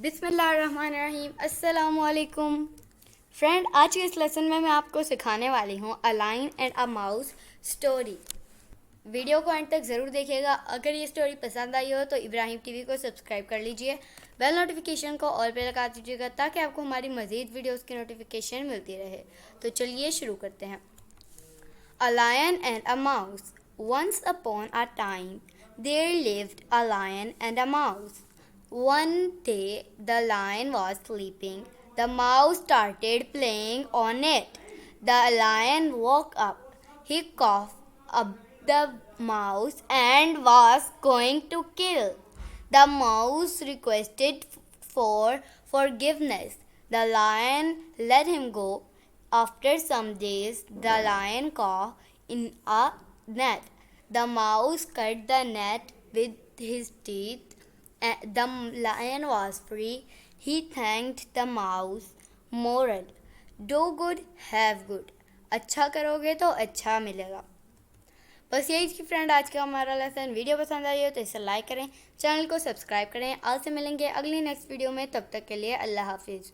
बिस्मिल्लाहिर्रहमानिर्रहीम अस्सलामुअलैकुम फ्रेंड। आज के इस लेसन में मैं आपको सिखाने वाली हूँ a lion and a mouse story. Video को अंत तक ज़रूर देखिएगा। अगर ये स्टोरी पसंद आई हो तो इब्राहिम टीवी को सब्सक्राइब कर लीजिए, बेल नोटिफिकेशन को ऑल पे लगा दीजिएगा ताकि आपको हमारी मज़ीद वीडियोस की नोटिफिकेशन मिलती रहे। तो चलिए शुरू करते हैं। A lion and a mouse. Once upon a time, there lived a lion and a mouse. One day, the lion was sleeping. The mouse started playing on it. The lion woke up. He coughed up the mouse and was going to kill. The mouse requested for forgiveness. The lion let him go. After some days, the lion caught in a net. The mouse cut the net with his teeth. The lion was free. He thanked the mouse. Moral: do good, have good. अच्छा करोगे तो अच्छा मिलेगा। बस यही थी friend आज का हमारा लेसन। वीडियो पसंद आई हो तो इसे लाइक करें, चैनल को सब्सक्राइब करें। आज से मिलेंगे अगली नेक्स्ट वीडियो में। तब तक के लिए अल्लाह हाफिज़।